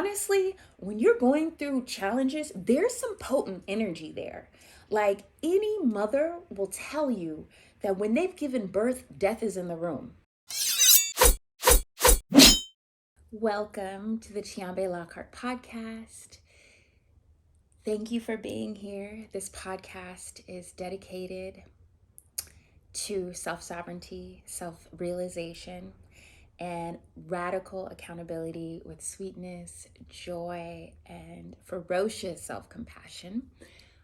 honestly, when you're going through challenges, there's some potent energy there. Like any mother will tell you that when they've given birth, death is in the room. Welcome to the Tiombé Lockhart podcast. Thank you for being here. This podcast is dedicated to self-sovereignty, self-realization, and radical accountability with sweetness, joy, and ferocious self-compassion.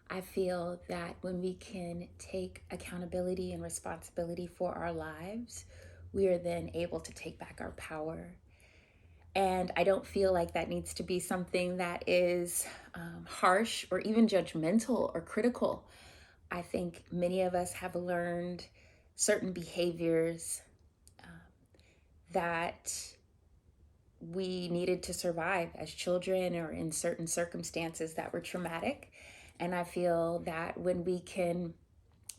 I feel that when we can take accountability and responsibility for our lives, we are then able to take back our power. And I don't feel like that needs to be something that is harsh or even judgmental or critical. I think many of us have learned certain behaviors that we needed to survive as children or in certain circumstances that were traumatic. And I feel that when we can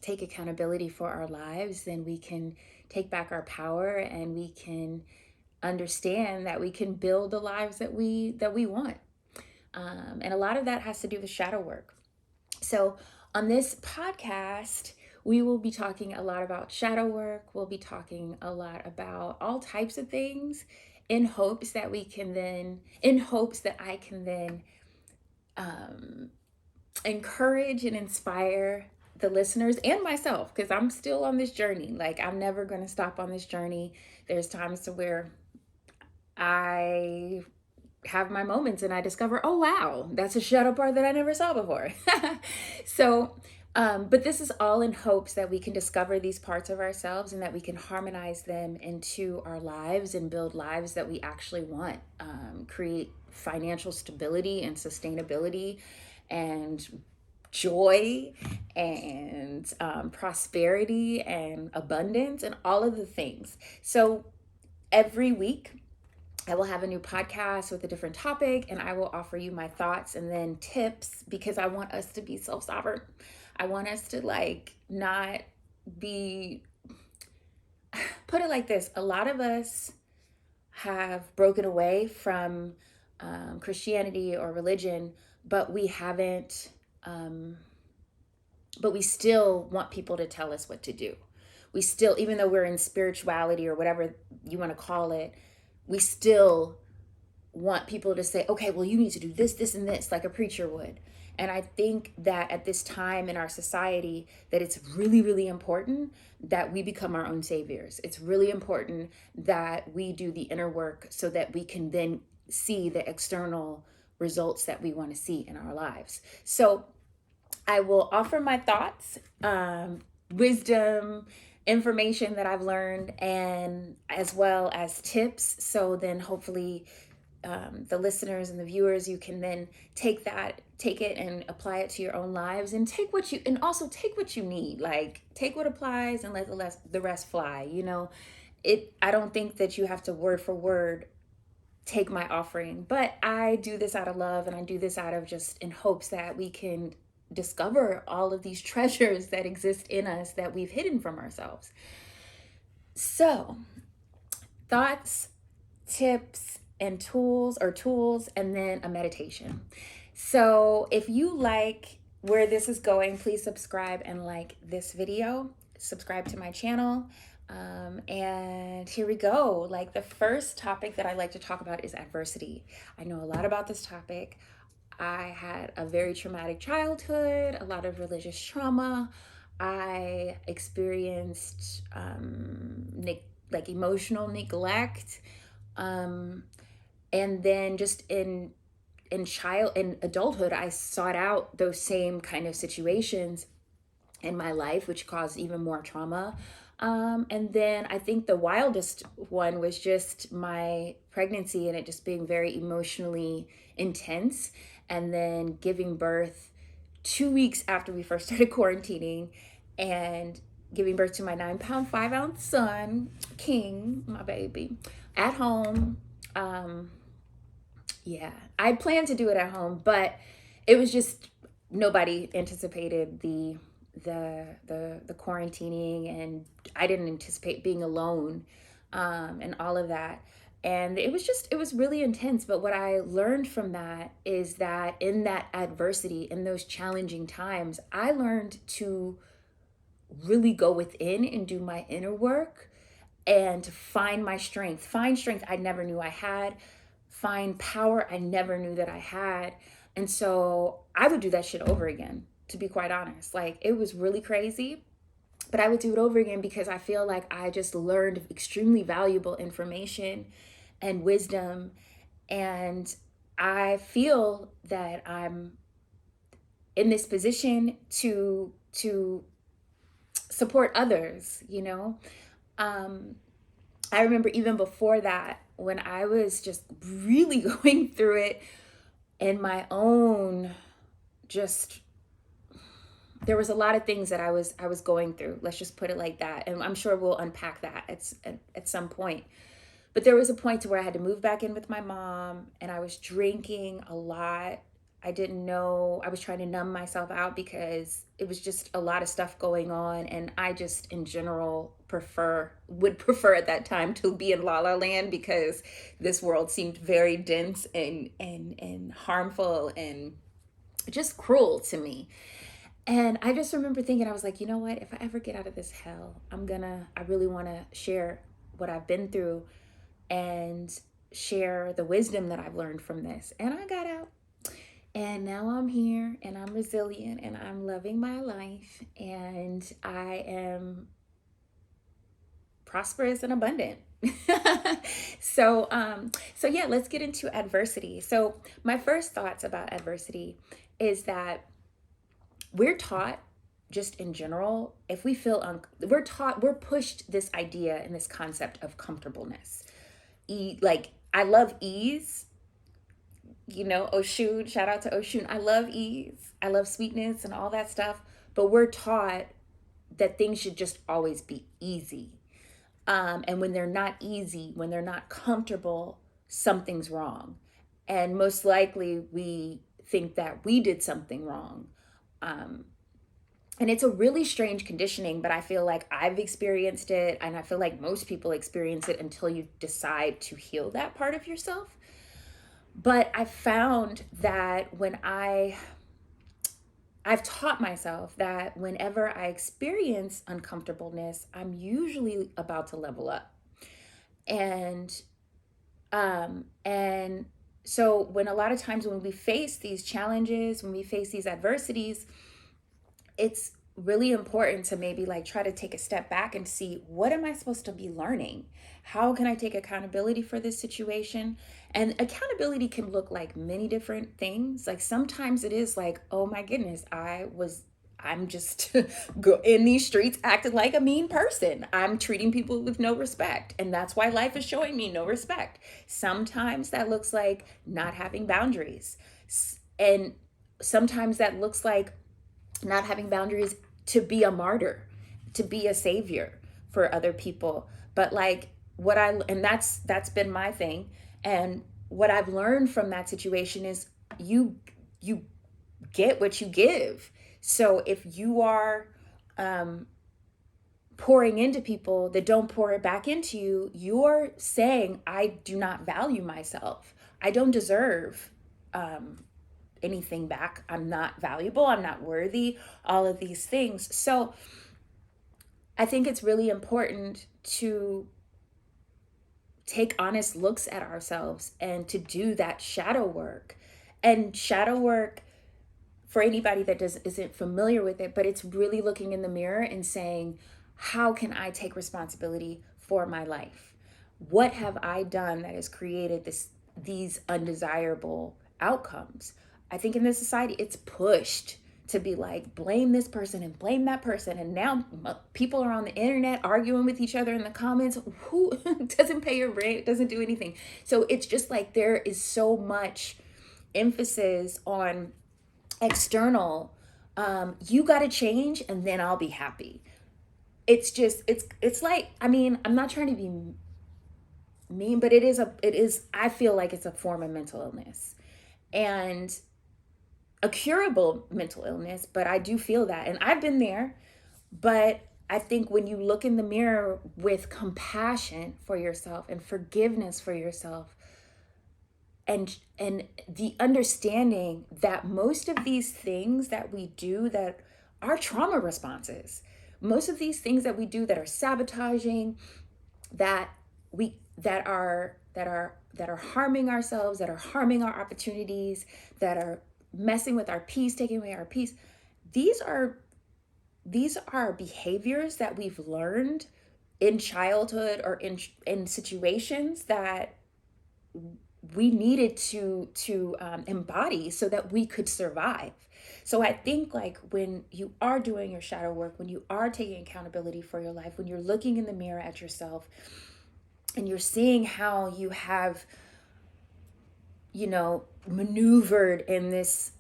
take accountability for our lives, then we can take back our power and we can understand that we can build the lives that we want. And a lot of that has to do with shadow work. So on this podcast, we will be talking a lot about shadow work. We'll be talking a lot about all types of things in hopes that I can then encourage and inspire the listeners and myself, because I'm still on this journey. Like, I'm never going to stop on this journey. There's times to where I have my moments and I discover, oh wow, that's a shadow part that I never saw before. But this is all in hopes that we can discover these parts of ourselves and that we can harmonize them into our lives and build lives that we actually want, create financial stability and sustainability and joy and prosperity and abundance and all of the things. So every week, I will have a new podcast with a different topic, and I will offer you my thoughts and then tips, because I want us to be self-sovereign. I want us to not be, put it like this. A lot of us have broken away from Christianity or religion, but we haven't, but we still want people to tell us what to do. We still, even though we're in spirituality or whatever you want to call it, we still want people to say, okay, well, you need to do this, this, and this, like a preacher would. And I think that at this time in our society, that it's really, really important that we become our own saviors. It's really important that we do the inner work so that we can then see the external results that we want to see in our lives. So I will offer my thoughts, wisdom, information that I've learned, and as well as tips. So then hopefully the listeners and the viewers, you can then take it and apply it to your own lives, and also take what you need. Like, take what applies and let the rest fly. I don't think that you have to word for word take my offering, but I do this out of love, and I do this out of just in hopes that we can discover all of these treasures that exist in us that we've hidden from ourselves. So, thoughts, tips, and tools, and then a meditation. So if you like where this is going, please subscribe and like this video. Subscribe to my channel. And here we go. Like, the first topic that I like to talk about is adversity. I know a lot about this topic. I had a very traumatic childhood, a lot of religious trauma. I experienced emotional neglect, and then just in adulthood, I sought out those same kind of situations in my life, which caused even more trauma. And then I think the wildest one was just my pregnancy and it just being very emotionally intense, and then giving birth 2 weeks after we first started quarantining, and giving birth to my 9-pound 5-ounce son, King, my baby, at home. Yeah, I planned to do it at home, but it was just, nobody anticipated the quarantining, and I didn't anticipate being alone, and all of that. And it was really intense. But what I learned from that is that in that adversity, in those challenging times, I learned to really go within and do my inner work and to find strength I never knew I had, find power I never knew that I had. And so I would do that shit over again, to be quite honest. Like, it was really crazy, but I would do it over again because I feel like I just learned extremely valuable information and wisdom. And I feel that I'm in this position to support others, you know. I remember even before that, when I was just really going through it in my own, just there was a lot of things that I was going through. Let's just put it like that, and I'm sure we'll unpack that at some point. But there was a point to where I had to move back in with my mom, and I was drinking a lot. I didn't know, I was trying to numb myself out because it was just a lot of stuff going on. And I just, in general, would prefer at that time to be in La La Land because this world seemed very dense and harmful and just cruel to me. And I just remember thinking, I was like, you know what? If I ever get out of this hell, I really want to share what I've been through and share the wisdom that I've learned from this. And I got out. And now I'm here and I'm resilient and I'm loving my life and I am prosperous and abundant. So yeah, let's get into adversity. So my first thoughts about adversity is that we're taught, just in general, if we feel we're pushed this idea and this concept of comfortableness. Like, I love ease, Oshun, shout out to Oshun. I love ease, I love sweetness and all that stuff, but we're taught that things should just always be easy. And when they're not easy, when they're not comfortable, something's wrong. And most likely we think that we did something wrong. And it's a really strange conditioning, but I feel like I've experienced it, and I feel like most people experience it until you decide to heal that part of yourself. But I found that I've taught myself that whenever I experience uncomfortableness, I'm usually about to level up. And so when a lot of times when we face these challenges, when we face these adversities, it's really important to maybe like try to take a step back and see, what am I supposed to be learning? How can I take accountability for this situation? And accountability can look like many different things. Like, sometimes it is like, oh my goodness, I'm just in these streets acting like a mean person. I'm treating people with no respect. And that's why life is showing me no respect. Sometimes that looks like not having boundaries. And sometimes that looks like not having boundaries to be a martyr, to be a savior for other people. But like, and that's been my thing. And what I've learned from that situation is you get what you give. So if you are pouring into people that don't pour it back into you, you're saying, I do not value myself. I don't deserve anything back. I'm not valuable. I'm not worthy. All of these things. So I think it's really important to take honest looks at ourselves and to do that shadow work. And shadow work, for anybody that isn't familiar with it, but it's really looking in the mirror and saying, how can I take responsibility for my life? What have I done that has created these undesirable outcomes? I think in this society, it's pushed to be like, blame this person and blame that person. And now people are on the internet arguing with each other in the comments. Who doesn't pay your rent, doesn't do anything. So it's just like, there is so much emphasis on external. You got to change and then I'll be happy. It's just, it's like, I mean, I'm not trying to be mean, but it is, I feel like it's a form of mental illness and a curable mental illness, but I do feel that. And I've been there, but I think when you look in the mirror with compassion for yourself and forgiveness for yourself, and the understanding that most of these things that we do that are trauma responses, most of these things that we do that are sabotaging, that we that are harming ourselves, that are harming our opportunities, that are messing with our peace, taking away our peace, these are behaviors that we've learned in childhood or in situations that we needed to embody so that we could survive. So I think, like, when you are doing your shadow work, when you are taking accountability for your life, when you're looking in the mirror at yourself and you're seeing how you have, maneuvered in this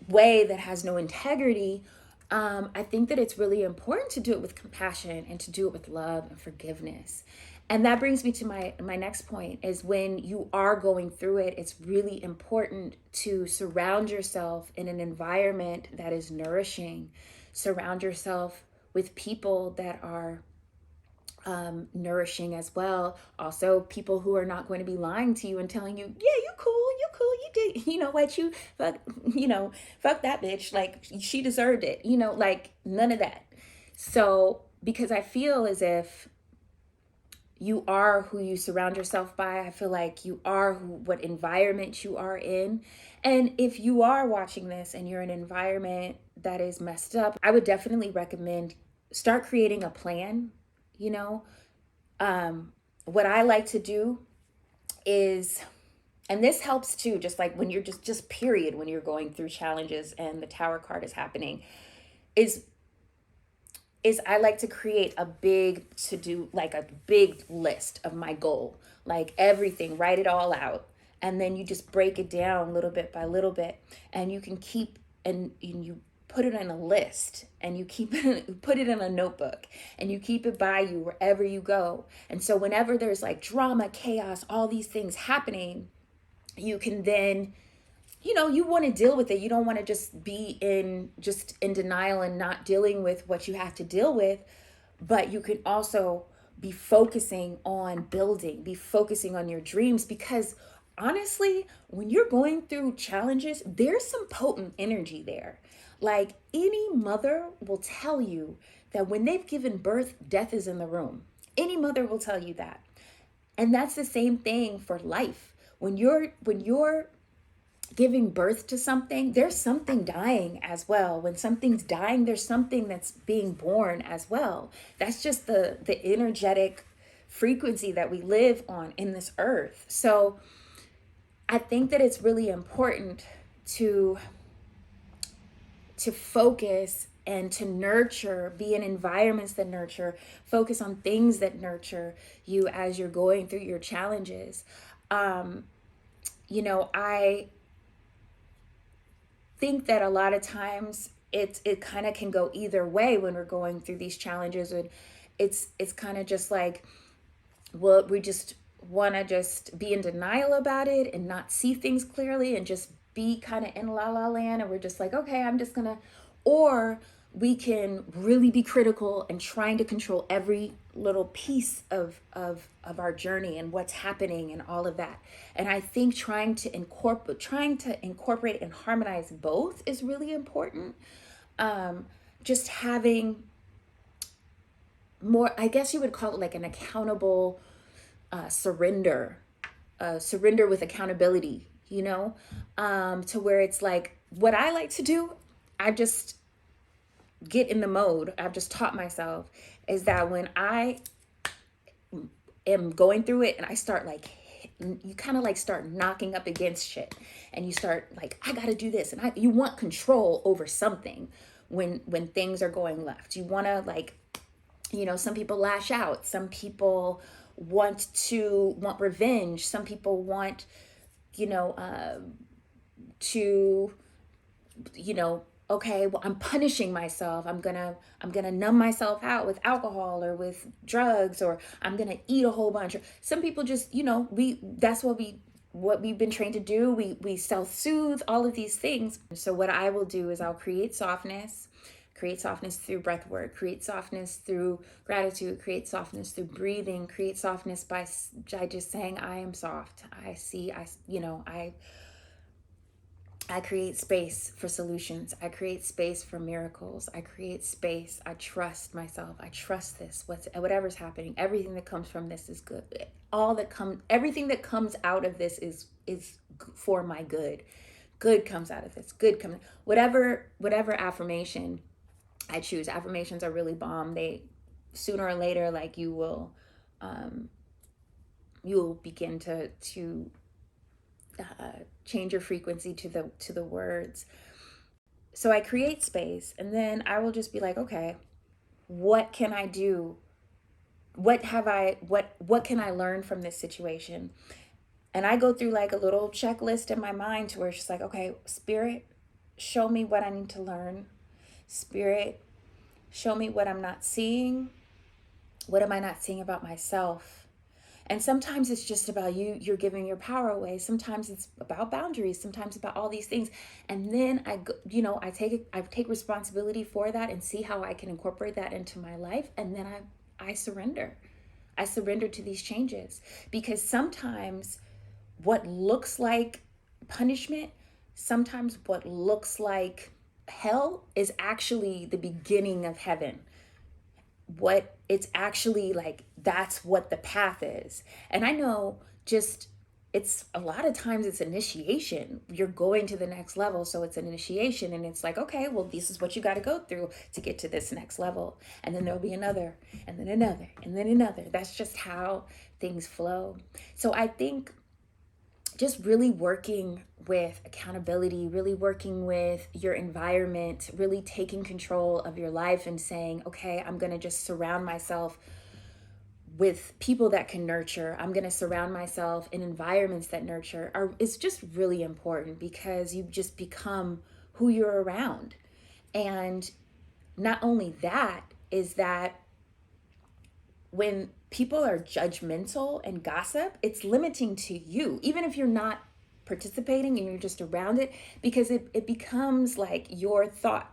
way that has no integrity, I think that it's really important to do it with compassion and to do it with love and forgiveness. And that brings me to my next point, is when you are going through it, it's really important to surround yourself in an environment that is nourishing. Surround yourself with people that are nourishing as well. Also, people who are not going to be lying to you and telling you, yeah, you cool, you did, you know what, you fuck, fuck that bitch, like she deserved it, like none of that. So, because I feel as if you are who you surround yourself by. I feel like you are what environment you are in. And if you are watching this and you're in an environment that is messed up, I would definitely recommend start creating a plan. You know, what I like to do is, and this helps too, just like when you're just period, when you're going through challenges and the tower card is happening, is I like to create a big to do, like a big list of my goal, like everything, write it all out. And then you just break it down little bit by little bit. And you can keep, and you put it in a list, and you keep it, put it in a notebook, and you keep it by you wherever you go. And so whenever there's like drama, chaos, all these things happening, you can then, you want to deal with it. You don't want to just be in denial and not dealing with what you have to deal with, but you can also be focusing on building, be focusing on your dreams, because honestly, when you're going through challenges, there's some potent energy there. Like, any mother will tell you that when they've given birth, death is in the room. Any mother will tell you that. And that's the same thing for life. When you're giving birth to something, there's something dying as well. When something's dying, there's something that's being born as well. That's just the energetic frequency that we live on in this earth. So I think that it's really important to focus and to nurture, be in environments that nurture, focus on things that nurture you as you're going through your challenges. I think that a lot of times it kind of can go either way when we're going through these challenges. And it's kind of just like, well, we just want to just be in denial about it and not see things clearly and just be kind of in la la land, and we're just like, okay, I'm just gonna, or we can really be critical and trying to control every little piece of our journey and what's happening and all of that. And I think trying to incorporate and harmonize both is really important. Just having more, I guess you would call it like an accountable surrender with accountability, to where it's like, what I like to do, I just get in the mode. I've just taught myself is that when I am going through it and I start like, you kind of like start knocking up against shit, and you start like, I got to do this. And you want control over something when things are going left. You want to, like, some people lash out. Some people want revenge. Some people want, okay, well, I'm punishing myself. I'm gonna numb myself out with alcohol or with drugs, or I'm gonna eat a whole bunch. Some people just, that's what we've been trained to do. We self-soothe, all of these things. So what I will do is I'll create softness, Create softness through breath work. Create softness through gratitude. Create softness through breathing. Create softness by just saying, I am soft. I create space for solutions. I create space for miracles. I create space. I trust myself. I trust this. Whatever's happening, everything that comes from this is good. Everything that comes out of this is for my good. Good comes out of this. Good comes. Whatever affirmation I choose. Affirmations are really bomb. They sooner or later, like you will begin to change your frequency to the words. So I create space, and then I will just be like, okay, what can I do? What can I learn from this situation? And I go through like a little checklist in my mind to where it's just like, okay, Spirit, show me what I need to learn. Spirit, show me what I'm not seeing. What am I not seeing about myself? And sometimes it's just about you're giving your power away. Sometimes it's about boundaries, sometimes about all these things. And then I take responsibility for that and see how I can incorporate that into my life. And then I surrender. I surrender to these changes, because sometimes what looks like punishment, sometimes what looks like hell is actually the beginning of heaven. What it's actually like, that's what the path is. And I know it's a lot of times it's initiation. You're going to the next level, so it's an initiation, and it's like, okay, well, this is what you got to go through to get to this next level, and then there'll be another, and then another, and then another. That's just how things flow. So I think just really working with accountability, really working with your environment, really taking control of your life and saying, okay, I'm going to just surround myself with people that can nurture. I'm going to surround myself in environments that nurture is just really important, because you just become who you're around. And not only that, is that when people are judgmental and gossip, it's limiting to you, even if you're not participating and you're just around it, because it becomes like your thought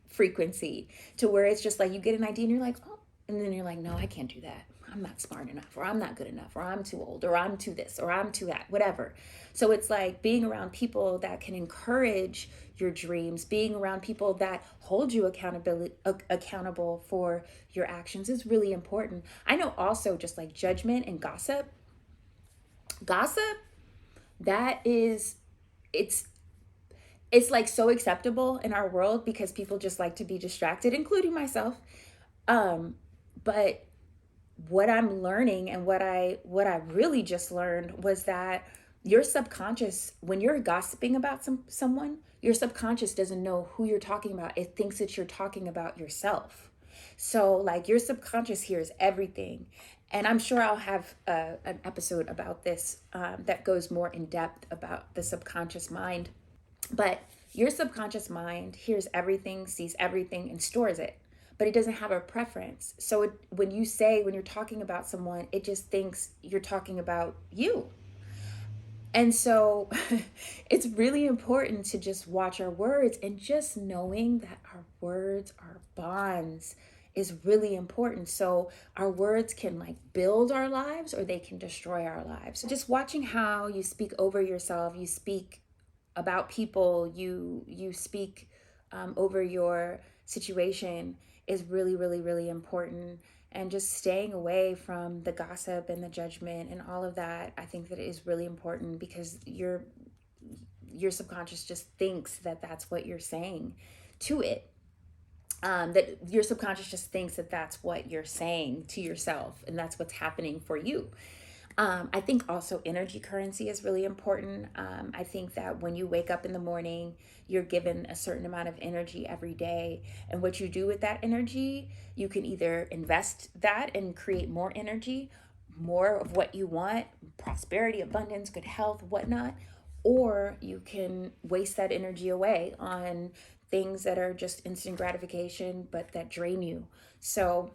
frequency, to where it's just like you get an idea and you're like, oh, and then you're like, no, I can't do that. I'm not smart enough, or I'm not good enough, or I'm too old, or I'm too this, or I'm too that, whatever. So it's like being around people that can encourage your dreams, being around people that hold you accountable for your actions is really important. I know also just like judgment and gossip, that is, it's like so acceptable in our world because people just like to be distracted, including myself. But what I'm learning, and what I really just learned, was that your subconscious, when you're gossiping about someone, your subconscious doesn't know who you're talking about. It thinks that you're talking about yourself. So like your subconscious hears everything. And I'm sure I'll have an episode about this that goes more in depth about the subconscious mind. But your subconscious mind hears everything, sees everything, and stores it. But it doesn't have a preference. So when you're talking about someone, it just thinks you're talking about you. And so it's really important to just watch our words, and just knowing that our words are bonds is really important. So our words can like build our lives, or they can destroy our lives. So just watching how you speak over yourself, you speak about people, you speak over your situation is really, really, really important. And just staying away from the gossip and the judgment and all of that, I think that it is really important, because your subconscious just thinks that that's what you're saying to it. That your subconscious just thinks that that's what you're saying to yourself, and that's what's happening for you. I think also energy currency is really important. I think that when you wake up in the morning, you're given a certain amount of energy every day. And what you do with that energy, you can either invest that and create more energy, more of what you want, prosperity, abundance, good health, whatnot. Or you can waste that energy away on things that are just instant gratification, but that drain you. So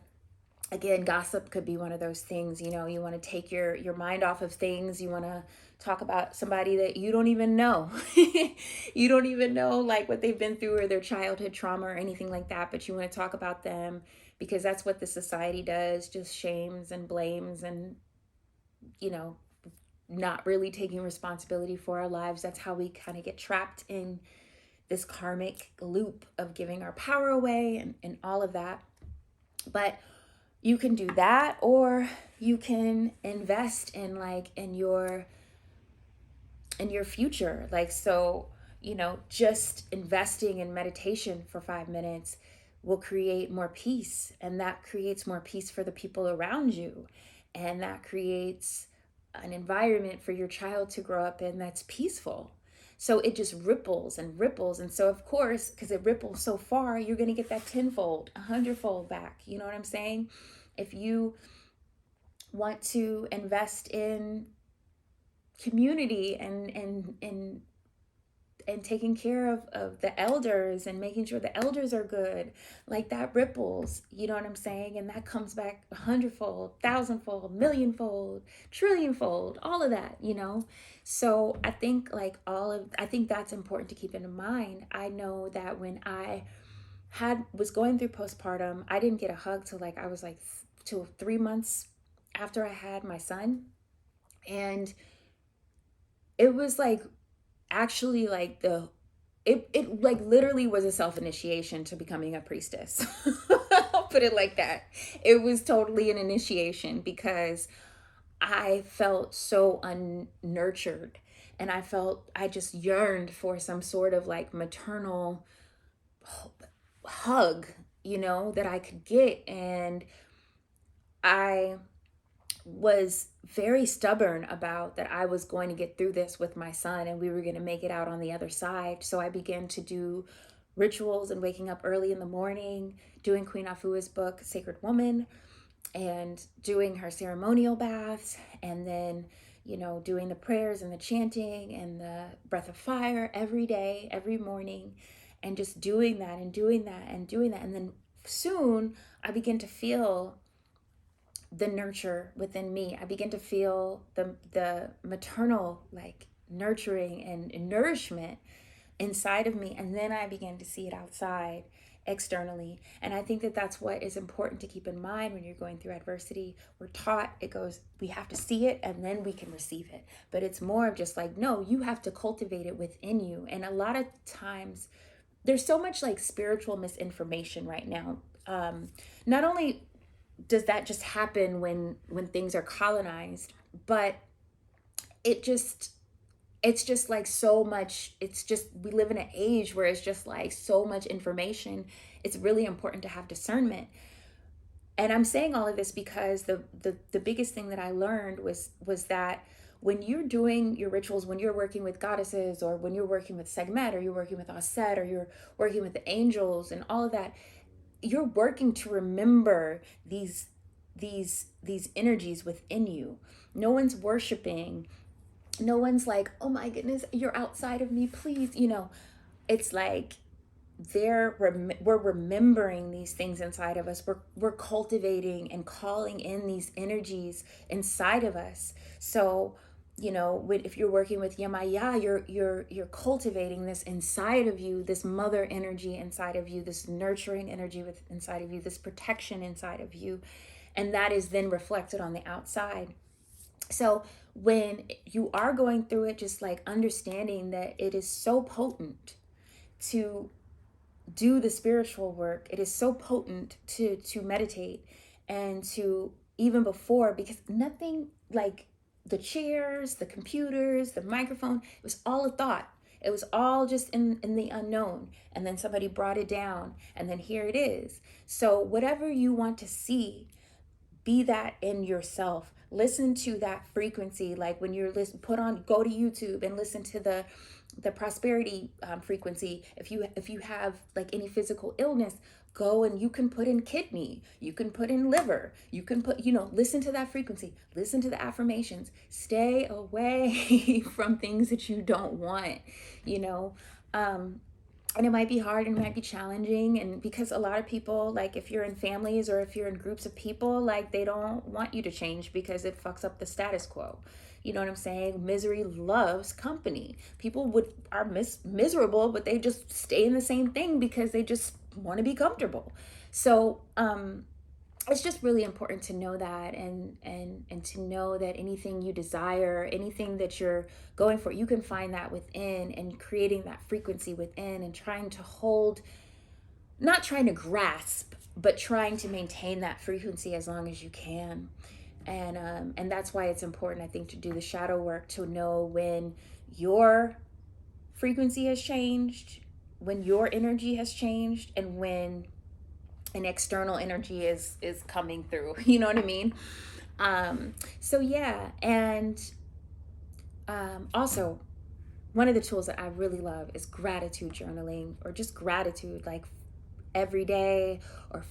again, gossip could be one of those things. You want to take your mind off of things. You want to talk about somebody that you don't even know. You don't even know like what they've been through or their childhood trauma or anything like that, but you want to talk about them because that's what the society does, just shames and blames and, you know, not really taking responsibility for our lives. That's how we kind of get trapped in this karmic loop of giving our power away and all of that. But you can do that, or you can invest in like in your future. Like, so, you know, just investing in meditation for 5 minutes will create more peace, and that creates more peace for the people around you, and that creates an environment for your child to grow up in that's peaceful. So it just ripples and ripples. And so, of course, because it ripples so far, you're going to get that tenfold, a hundredfold back. You know what I'm saying? If you want to invest in community and taking care of the elders and making sure the elders are good, like that ripples, you know what I'm saying? And that comes back a hundredfold, thousandfold, millionfold, trillionfold, all of that, you know? So I think like I think that's important to keep in mind. I know that when I was going through postpartum, I didn't get a hug till like I was like 3 months after I had my son. And it was like actually like it like literally was a self-initiation to becoming a priestess. I'll put it like that. It was totally an initiation because I felt so unnurtured, and I just yearned for some sort of like maternal hug, you know, that I could get. And I was very stubborn about that I was going to get through this with my son and we were going to make it out on the other side. So I began to do rituals and waking up early in the morning, doing Queen Afua's book, Sacred Woman, and doing her ceremonial baths, and then, you know, doing the prayers and the chanting and the breath of fire every day, every morning, and just doing that and doing that and doing that. And then soon I began to feel the nurture within me. I begin to feel the maternal like nurturing and nourishment inside of me, and then I began to see it outside externally. And I think that that's what is important to keep in mind when you're going through adversity. We're taught it goes, we have to see it and then we can receive it, but it's more of just like, no, you have to cultivate it within you. And a lot of times there's so much like spiritual misinformation right now. Not only does that just happen when things are colonized, but it just it's just like so much. It's just, we live in an age where it's just like so much information. It's really important to have discernment. And I'm saying all of this because the biggest thing that I learned was that when you're doing your rituals, when you're working with goddesses, or when you're working with Segmet, or you're working with Aset, or you're working with the angels and all of that, you're working to remember these energies within you. No one's worshiping. No one's like, oh my goodness, you're outside of me, please. You know, it's like we're remembering these things inside of us. We're cultivating and calling in these energies inside of us. So, you know, if you're working with Yamaya, you're cultivating this inside of you, this mother energy inside of you, this nurturing energy inside of you, this protection inside of you, and that is then reflected on the outside. So when you are going through it, just like understanding that it is so potent to do the spiritual work. It is so potent to meditate, and to, even before, because nothing like the chairs, the computers, the microphone, it was all a thought. It was all just in the unknown, and then somebody brought it down, and then here it is. So whatever you want to see, be that in yourself. Listen to that frequency. Like when you're go to YouTube and listen to the prosperity frequency. If you have like any physical illness, go and you can put in kidney, you can put in liver, you can put, you know, listen to that frequency, listen to the affirmations, stay away from things that you don't want, you know. And it might be hard and it might be challenging, and because a lot of people, like if you're in families or if you're in groups of people, like they don't want you to change because it fucks up the status quo. You know what I'm saying? Misery loves company. People are miserable, but they just stay in the same thing because they just want to be comfortable. So it's just really important to know that, and to know that anything you desire, anything that you're going for, you can find that within, and creating that frequency within, and trying to hold, not trying to grasp, but trying to maintain that frequency as long as you can. And that's why it's important, I think, to do the shadow work, to know when your frequency has changed, when your energy has changed, and when an external energy is coming through. You know what I mean? So yeah. And also, one of the tools that I really love is gratitude journaling, or just gratitude, like every day, or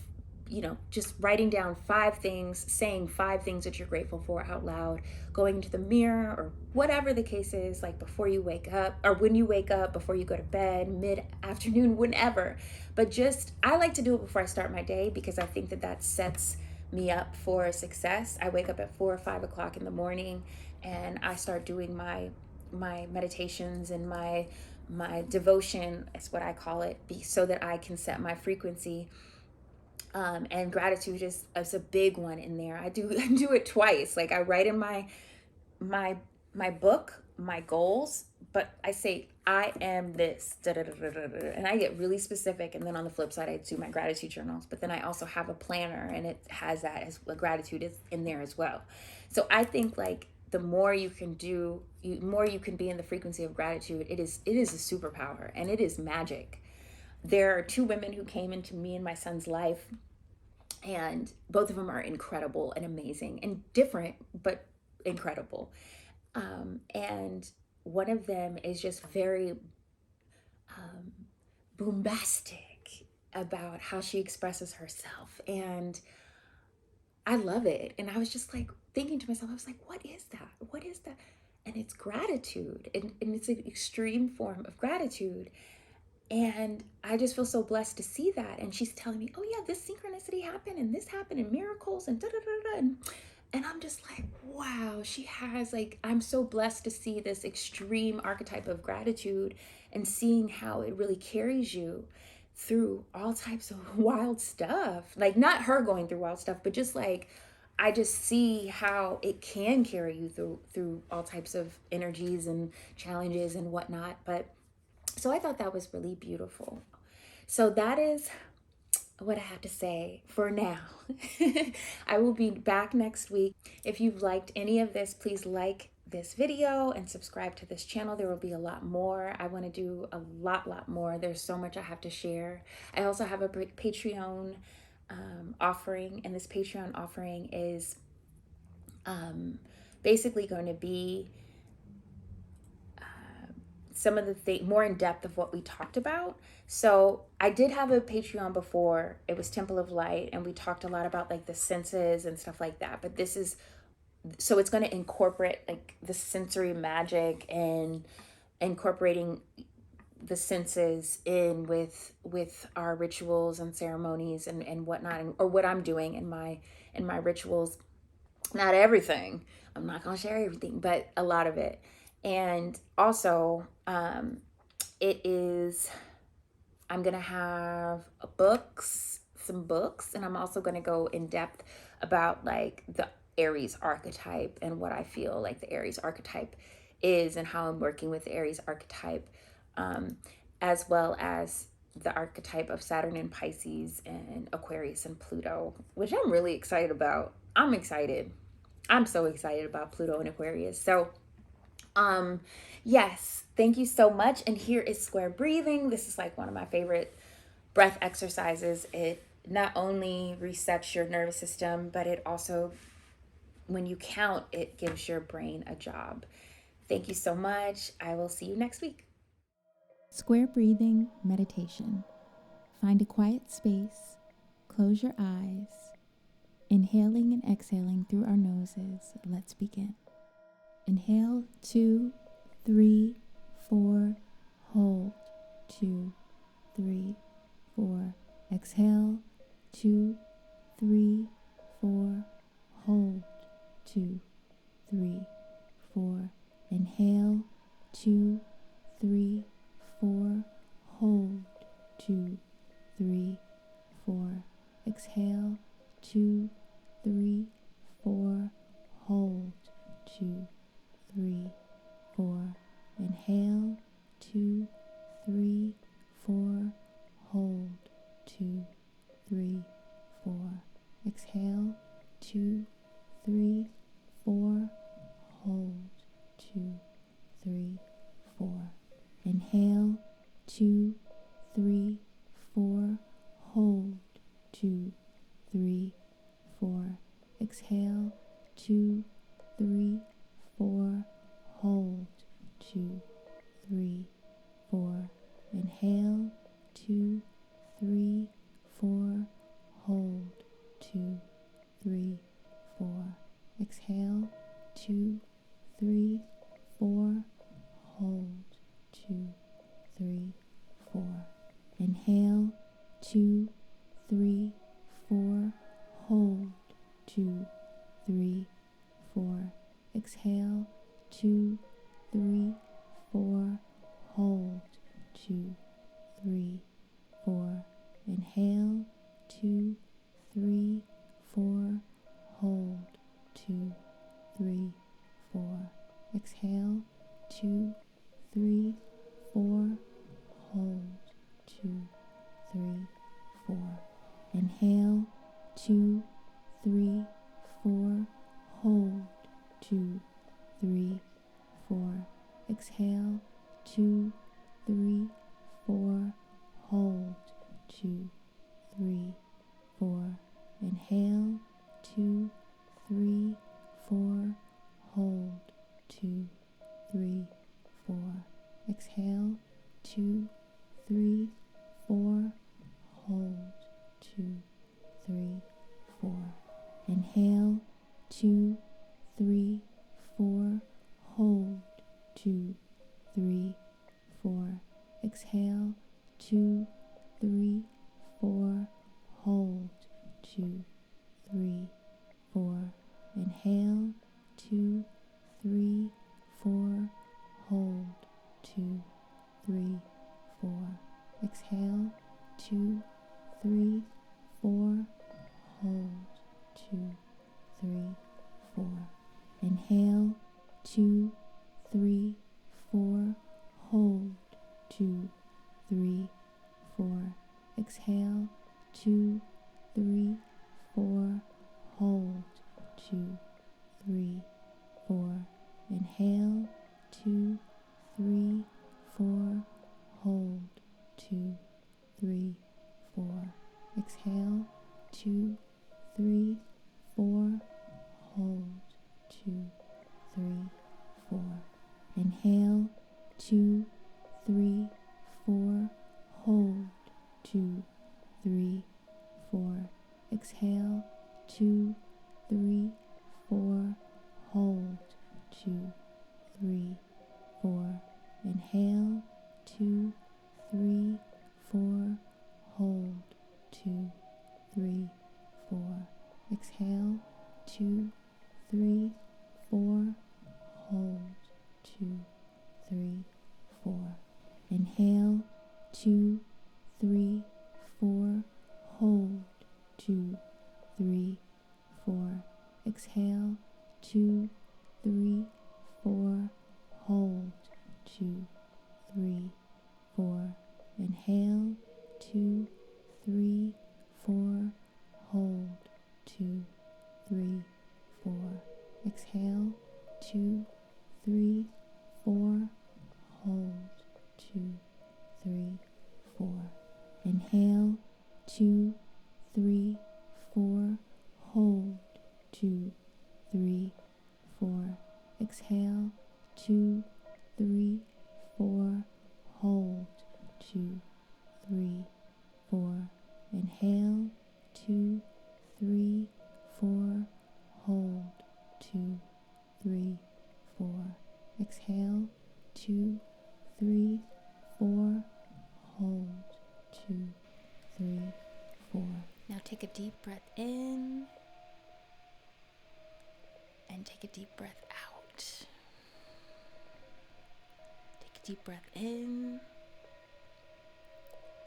just writing down 5 things, saying 5 things that you're grateful for out loud, going into the mirror, or whatever the case is, like before you wake up, or when you wake up, before you go to bed, mid-afternoon, whenever. But just, I like to do it before I start my day, because I think that sets me up for success. I wake up at 4 or 5 o'clock in the morning, and I start doing my meditations and my devotion, is what I call it, so that I can set my frequency. And gratitude is a big one in there. I do it twice. Like, I write in my book my goals, but I say I am this, da, da, da, da, da, da, and I get really specific. And then on the flip side, I do my gratitude journals. But then I also have a planner, and it has that as well, gratitude is in there as well. So I think, like, the more you can do, more you can be in the frequency of gratitude. It is a superpower, and it is magic. There are 2 women who came into me and my son's life, and both of them are incredible and amazing and different, but incredible. And one of them is just very bombastic about how she expresses herself, and I love it. And I was just like thinking to myself, I was like, what is that? What is that? And it's gratitude, and it's an extreme form of gratitude. And I just feel so blessed to see that. And she's telling me, oh yeah, this synchronicity happened, and this happened, and miracles, and da da da da. And I'm just like, wow, she has, like, I'm so blessed to see this extreme archetype of gratitude, and seeing how it really carries you through all types of wild stuff. Like, not her going through wild stuff, but just like, I just see how it can carry you through all types of energies and challenges and whatnot. But so I thought that was really beautiful. So that is what I have to say for now. I will be back next week. If you've liked any of this, please like this video and subscribe to this channel. There will be a lot more. I want to do a lot more. There's so much I have to share. I also have a Patreon offering, and this Patreon offering is basically going to be some of the more in depth of what we talked about. So I did have a Patreon before. It was Temple of Light, and we talked a lot about, like, the senses and stuff like that. But this is, so it's going to incorporate, like, the sensory magic, and incorporating the senses in with our rituals and ceremonies and whatnot, or what I'm doing in my rituals. Not everything. I'm not going to share everything, but a lot of it. And also, it is, I'm going to have some books, and I'm also going to go in depth about, like, the Aries archetype, and what I feel like the Aries archetype is, and how I'm working with the Aries archetype, as well as the archetype of Saturn and Pisces and Aquarius and Pluto, which I'm really excited about. I'm excited. I'm so excited about Pluto and Aquarius. So yes, thank you so much. And here is square breathing. This is, like, one of my favorite breath exercises. It not only resets your nervous system, but it also, when you count, it gives your brain a job. Thank you so much. I will see you next week. Square breathing meditation. Find a quiet space, close your eyes. Inhaling and exhaling through our noses. Let's begin. Inhale, 2, 3, 4. Hold, 2, 3, 4. Exhale, 2, 3, 4. Hold, 2, 3, 4. 4. Inhale, 2, 3, 4. Hold, 2, 3, 4. Exhale, 2, 3, 4. Hold, 2, 3, 4. Inhale, 2, 3, 4. Hold, 2, 3, 4. Exhale, 2, 3, 4. Hold, 2, 3, 4. Inhale, 2, 3, 4. Hold, 2, 3, 4. Exhale, 2, 3, 4. Hold, 2, 3, 4. Inhale, 2, 3, 4. Hold, 2, 3, 4. Exhale, 2, 3, 4. Hold, 2, 3, 4. Inhale, 2, 3, 4. Hold, 2, 3, 4. Exhale, 2, 3, 4. Hold, 2, 3, 4. Inhale, 2, 3, 4. Hold, 2, 3, 4. Exhale, 2, 3, 4. Hold, 2, 3, 4. Inhale, 2, 3, 4. Hold, 2, 3, 4. Exhale, 2, 3, 4. Hold, 2, 3, 4. Inhale, 2, 3, 4. Hold, 2, 3, 4. Exhale, 2, 3, 4. Hold, 2, 3, 4. Inhale, 2, 3, 4. Hold, 2, 3, 4. Exhale, 2, 3, 4. Hold, 2, 3, 4. Inhale, 2, 3, 4. Hold, 2, 3, 4. Exhale, 2, 3, 4. Hold, 2, 3, 4. Inhale, 2, 3, 4. Hold, 2, 3, 4. Exhale, 2, 3, 4. Hold, 2, 3, 4. Inhale, 2, 3, 4. Hold, 2, 3, 4. Exhale, 2, 3, 4. Hold, 2, 3, 4. Inhale, 2, 3, 4. Hold, 2, 3, 4. Exhale, 2, 3, 4. Hold, 2, 3, 4. Inhale, 2, 3, 4. Hold, 2, 3, 4. Exhale, 2, 3, 4. Hold, 2, 3, 4. Inhale, 2, 3, 4. Hold, 2, 3, 4. Exhale, 2, 3, 4. Hold, 2, 3, 4. Inhale, 2, 3, 4. Hold, 2, 3, 4. Exhale, 2, 3, 4. Hold, 2, 3, 4. Inhale, 2, 3, 4. Hold, 2, 3, 4. Exhale, 2, 3, 4. Hold, 2, 3, 4. Inhale, 2, 3, 4. Hold, 2, 3, 4. Exhale, 2, 3, 4. Hold, 2, 3, 4. Now take a deep breath in and take a deep breath out. deep breath in.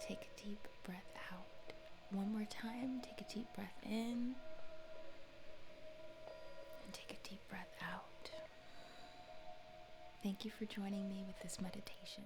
Take a deep breath out. One more time. Take a deep breath in. And take a deep breath out. Thank you for joining me with this meditation.